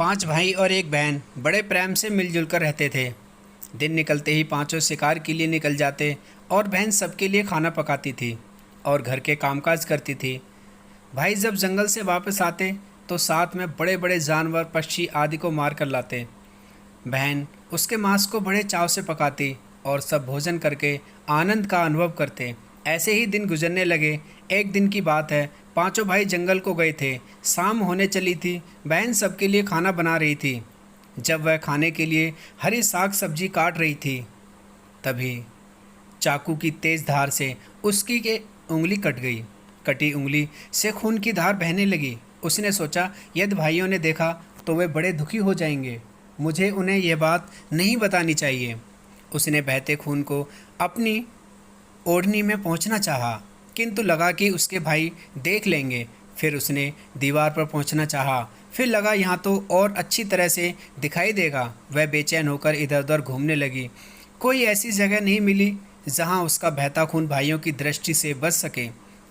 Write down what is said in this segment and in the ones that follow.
5 भाई और एक बहन बड़े प्रेम से मिलजुल कर रहते थे। दिन निकलते ही पांचों शिकार के लिए निकल जाते और बहन सबके लिए खाना पकाती थी और घर के कामकाज करती थी। भाई जब जंगल से वापस आते तो साथ में बड़े बड़े जानवर, पक्षी आदि को मार कर लाते। बहन उसके मांस को बड़े चाव से पकाती और सब भोजन करके आनंद का अनुभव करते। ऐसे ही दिन गुजरने लगे। एक दिन की बात है, पांचों भाई जंगल को गए थे। शाम होने चली थी। बहन सबके लिए खाना बना रही थी। जब वह खाने के लिए हरी साग सब्जी काट रही थी, तभी चाकू की तेज धार से उसकी के उंगली कट गई। कटी उंगली से खून की धार बहने लगी। उसने सोचा, यदि भाइयों ने देखा तो वे बड़े दुखी हो जाएंगे। मुझे उन्हें यह बात नहीं बतानी चाहिए। उसने बहते खून को अपनी ओढ़नी में पहुंचना चाहा, किंतु लगा कि उसके भाई देख लेंगे। फिर उसने दीवार पर पहुंचना चाहा, फिर लगा यहाँ तो और अच्छी तरह से दिखाई देगा। वह बेचैन होकर इधर उधर घूमने लगी। कोई ऐसी जगह नहीं मिली जहाँ उसका बहता खून भाइयों की दृष्टि से बच सके।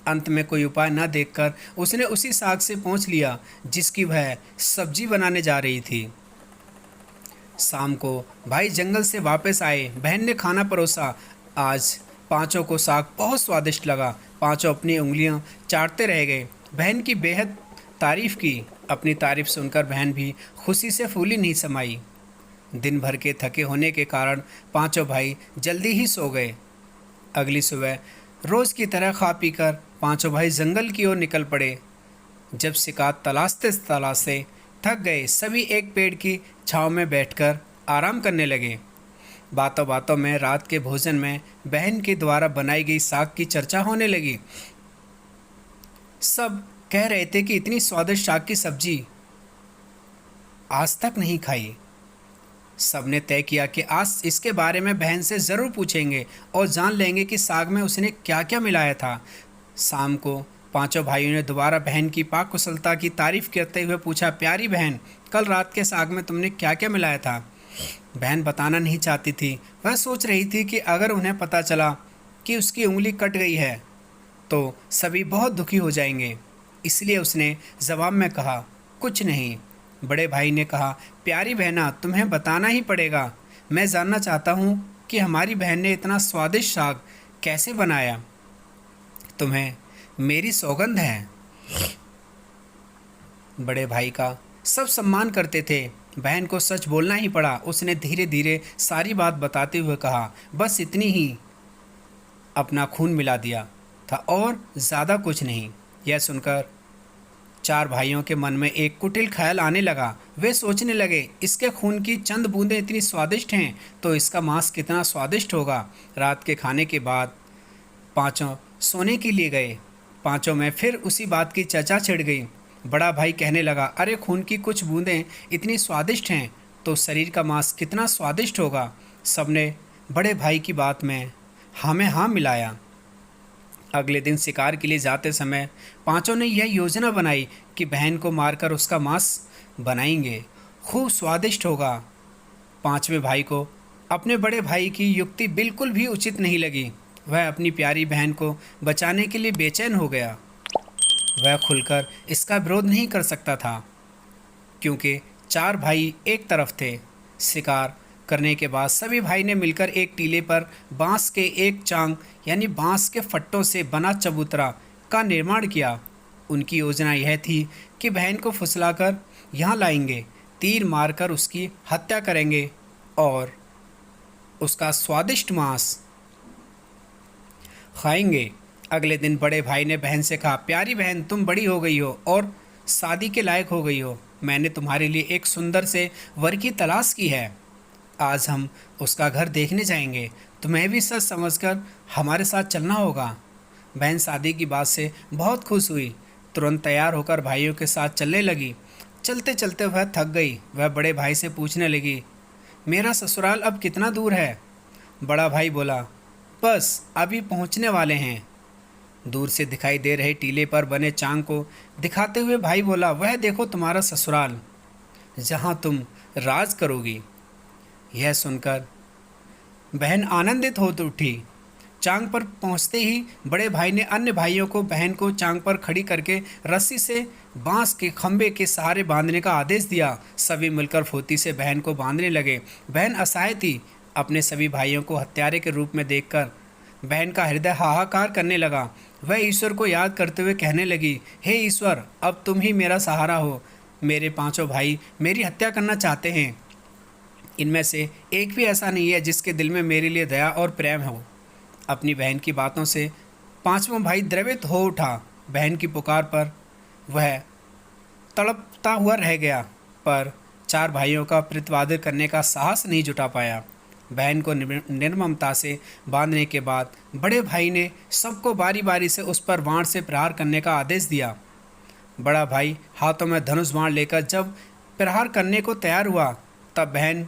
अंत में कोई उपाय न देखकर उसने उसी साग से पहुँच लिया जिसकी वह सब्जी बनाने जा रही थी। शाम को भाई जंगल से वापस आए। बहन ने खाना परोसा। आज पांचों को साग बहुत स्वादिष्ट लगा। पांचों अपनी उंगलियां चाटते रह गए। बहन की बेहद तारीफ की। अपनी तारीफ सुनकर बहन भी खुशी से फूली नहीं समाई। दिन भर के थके होने के कारण पांचों भाई जल्दी ही सो गए। अगली सुबह रोज़ की तरह खा पीकर पांचों भाई जंगल की ओर निकल पड़े। जब शिकार तलाशते तलाशते थक गए, सभी एक पेड़ की छांव में बैठकर आराम करने लगे। बातों बातों में रात के भोजन में बहन के द्वारा बनाई गई साग की चर्चा होने लगी। सब कह रहे थे कि इतनी स्वादिष्ट साग की सब्जी आज तक नहीं खाई। सबने तय किया कि आज इसके बारे में बहन से ज़रूर पूछेंगे और जान लेंगे कि साग में उसने क्या क्या मिलाया था। शाम को पांचों भाइयों ने दोबारा बहन की पाक कुशलता की तारीफ करते हुए पूछा, प्यारी बहन, कल रात के साग में तुमने क्या क्या मिलाया था? बहन बताना नहीं चाहती थी। वह सोच रही थी कि अगर उन्हें पता चला कि उसकी उंगली कट गई है तो सभी बहुत दुखी हो जाएंगे। इसलिए उसने जवाब में कहा, कुछ नहीं। बड़े भाई ने कहा, प्यारी बहना, तुम्हें बताना ही पड़ेगा। मैं जानना चाहता हूँ कि हमारी बहन ने इतना स्वादिष्ट साग कैसे बनाया। तुम्हें मेरी सौगंध है। बड़े भाई का सब सम्मान करते थे। बहन को सच बोलना ही पड़ा। उसने धीरे धीरे सारी बात बताते हुए कहा, बस इतनी ही अपना खून मिला दिया था और ज़्यादा कुछ नहीं। यह सुनकर चार भाइयों के मन में एक कुटिल ख्याल आने लगा। वे सोचने लगे, इसके खून की चंद बूंदें इतनी स्वादिष्ट हैं तो इसका मांस कितना स्वादिष्ट होगा। रात के खाने के बाद पांचों सोने के लिए गए। पांचों में फिर उसी बात की चर्चा छिड़ गई। बड़ा भाई कहने लगा, अरे खून की कुछ बूंदें इतनी स्वादिष्ट हैं तो शरीर का मांस कितना स्वादिष्ट होगा। सबने बड़े भाई की बात में हाँ में हाँ मिलाया। अगले दिन शिकार के लिए जाते समय पांचों ने यह योजना बनाई कि बहन को मारकर उसका मांस बनाएंगे। खूब स्वादिष्ट होगा। पांचवें भाई को अपने बड़े भाई की युक्ति बिल्कुल भी उचित नहीं लगी। वह अपनी प्यारी बहन को बचाने के लिए बेचैन हो गया। वह खुलकर इसका विरोध नहीं कर सकता था क्योंकि चार भाई एक तरफ थे। शिकार करने के बाद सभी भाई ने मिलकर एक टीले पर बांस के एक चांग यानी बांस के फट्टों से बना चबूतरा का निर्माण किया। उनकी योजना यह थी कि बहन को फुसलाकर यहाँ लाएंगे, तीर मारकर उसकी हत्या करेंगे और उसका स्वादिष्ट मांस खाएंगे। अगले दिन बड़े भाई ने बहन से कहा, प्यारी बहन, तुम बड़ी हो गई हो और शादी के लायक हो गई हो। मैंने तुम्हारे लिए एक सुंदर से वर की तलाश की है। आज हम उसका घर देखने जाएंगे। तुम्हें भी सच समझकर हमारे साथ चलना होगा। बहन शादी की बात से बहुत खुश हुई। तुरंत तैयार होकर भाइयों के साथ चलने लगी। चलते चलते वह थक गई। वह बड़े भाई से पूछने लगी, मेरा ससुराल अब कितना दूर है? बड़ा भाई बोला, बस अभी पहुंचने वाले हैं। दूर से दिखाई दे रहे टीले पर बने चांग को दिखाते हुए भाई बोला, वह देखो तुम्हारा ससुराल, जहां तुम राज करोगी। यह सुनकर बहन आनंदित हो उठी। चांग पर पहुंचते ही बड़े भाई ने अन्य भाइयों को बहन को चांग पर खड़ी करके रस्सी से बांस के खंभे के सहारे बांधने का आदेश दिया। सभी मिलकर फुर्ती से बहन को बांधने लगे। बहन असहाय थी। अपने सभी भाइयों को हत्यारे के रूप में देखकर बहन का हृदय हाहाकार करने लगा। वह ईश्वर को याद करते हुए कहने लगी, हे ईश्वर, अब तुम ही मेरा सहारा हो। मेरे पांचों भाई मेरी हत्या करना चाहते हैं। इनमें से एक भी ऐसा नहीं है जिसके दिल में मेरे लिए दया और प्रेम हो। अपनी बहन की बातों से पांचवा भाई द्रवित हो उठा। बहन की पुकार पर वह तड़पता हुआ रह गया, पर चार भाइयों का प्रतिवाद करने का साहस नहीं जुटा पाया। बहन को निर्ममता से बांधने के बाद बड़े भाई ने सबको बारी बारी से उस पर बाण से प्रहार करने का आदेश दिया। बड़ा भाई हाथों में धनुष बाण लेकर जब प्रहार करने को तैयार हुआ, तब बहन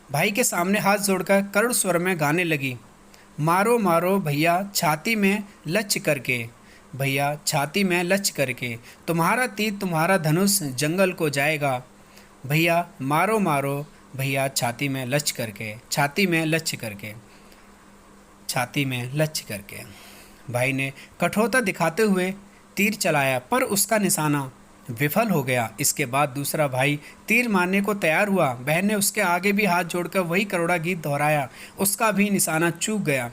भाई के सामने हाथ जोड़कर करुण स्वर में गाने लगी, मारो मारो भैया छाती में लच करके, भैया छाती में लच करके, तुम्हारा तीर तुम्हारा धनुष जंगल को जाएगा, भैया मारो मारो भैया छाती में लच करके, छाती में लच करके, छाती में लच करके। भाई ने कठोरता दिखाते हुए तीर चलाया, पर उसका निशाना विफल हो गया। इसके बाद दूसरा भाई तीर मारने को तैयार हुआ। बहन ने उसके आगे भी हाथ जोड़कर वही करोड़ा गीत दोहराया, उसका भी निशाना चूक गया।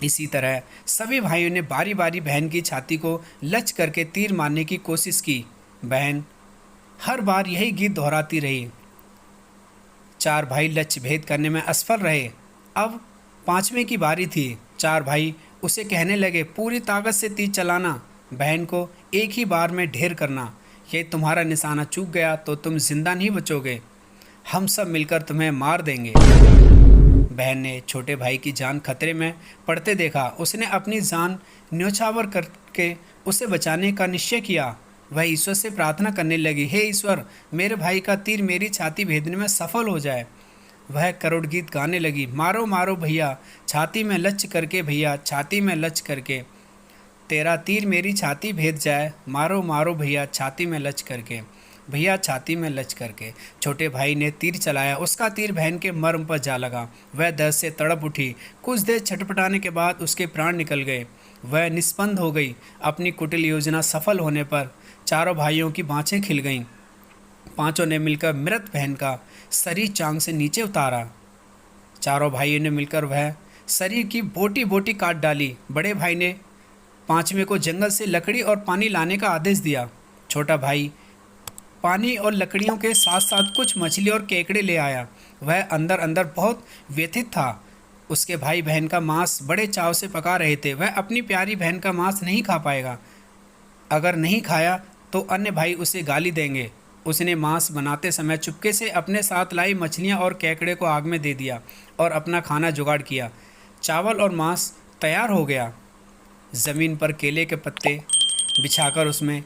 इसी तरह सभी भाइयों ने बारी बारी बहन की छाती को लच करके तीर मारने की कोशिश की। बहन हर बार यही गीत दोहराती रही। चार भाई लक्ष्य भेद करने में असफल रहे। अब पांचवें की बारी थी। चार भाई उसे कहने लगे, पूरी ताकत से तीर चलाना, बहन को एक ही बार में ढेर करना। ये तुम्हारा निशाना चूक गया तो तुम जिंदा नहीं बचोगे, हम सब मिलकर तुम्हें मार देंगे। बहन ने छोटे भाई की जान खतरे में पड़ते देखा। उसने अपनी जान न्योछावर करके उसे बचाने का निश्चय किया। वह ईश्वर से प्रार्थना करने लगी, हे ईश्वर, मेरे भाई का तीर मेरी छाती भेदने में सफल हो जाए। वह करुण गीत गाने लगी, मारो मारो भैया छाती में लच करके, भैया छाती में लच करके, तेरा तीर मेरी छाती भेद जाए, मारो मारो भैया छाती में लच करके, भैया छाती में लच करके। छोटे भाई ने तीर चलाया। उसका तीर बहन के मर्म पर जा लगा। वह दर्द से तड़प उठी। कुछ देर छटपटाने के बाद उसके प्राण निकल गए। वह निस्पंद हो गई। अपनी कुटिल योजना सफल होने पर चारों भाइयों की बाँछें खिल गईं। पांचों ने मिलकर मृत बहन का शरीर चांग से नीचे उतारा। चारों भाइयों ने मिलकर वह शरीर की बोटी बोटी काट डाली। बड़े भाई ने पांचवें को जंगल से लकड़ी और पानी लाने का आदेश दिया। छोटा भाई पानी और लकड़ियों के साथ साथ कुछ मछली और केकड़े ले आया। वह अंदर अंदर बहुत व्यथित था। उसके भाई बहन का मांस बड़े चाव से पका रहे थे। वह अपनी प्यारी बहन का मांस नहीं खा पाएगा। अगर नहीं खाया तो अन्य भाई उसे गाली देंगे। उसने मांस बनाते समय चुपके से अपने साथ लाई मछलियाँ और केकड़े को आग में दे दिया और अपना खाना जुगाड़ किया। चावल और मांस तैयार हो गया। ज़मीन पर केले के पत्ते बिछाकर उसमें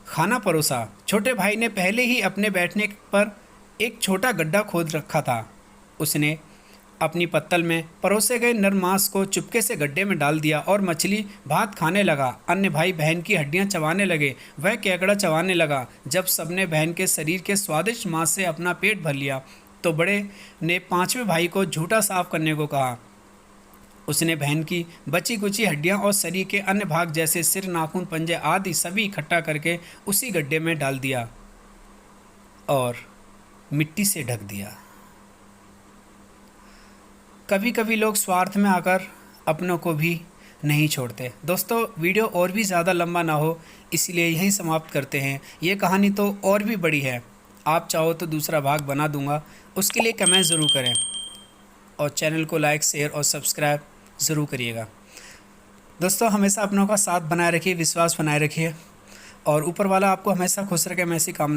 खाना परोसा। छोटे भाई ने पहले ही अपने बैठने पर एक छोटा गड्ढा खोद रखा था। उसने अपनी पत्तल में परोसे गए नर मांस को चुपके से गड्ढे में डाल दिया और मछली भात खाने लगा। अन्य भाई बहन की हड्डियां चबाने लगे। वह केकड़ा चबाने लगा। जब सबने बहन के शरीर के स्वादिष्ट मांस से अपना पेट भर लिया तो बड़े ने पांचवें भाई को झूठा साफ करने को कहा। उसने बहन की बची कुची हड्डियां और शरीर के अन्य भाग जैसे सिर, नाखून, पंजे आदि सभी इकट्ठा करके उसी गड्ढे में डाल दिया और मिट्टी से ढक दिया। कभी कभी लोग स्वार्थ में आकर अपनों को भी नहीं छोड़ते। दोस्तों, वीडियो और भी ज़्यादा लंबा ना हो इसलिए यहीं समाप्त करते हैं। ये कहानी तो और भी बड़ी है। आप चाहो तो दूसरा भाग बना दूंगा। उसके लिए कमेंट ज़रूर करें और चैनल को लाइक, शेयर और सब्सक्राइब ज़रूर करिएगा। दोस्तों, हमेशा अपनों का साथ बनाए रखिए, विश्वास बनाए रखिए और ऊपर वाला आपको हमेशा खुश रखे, मैं ऐसी कामना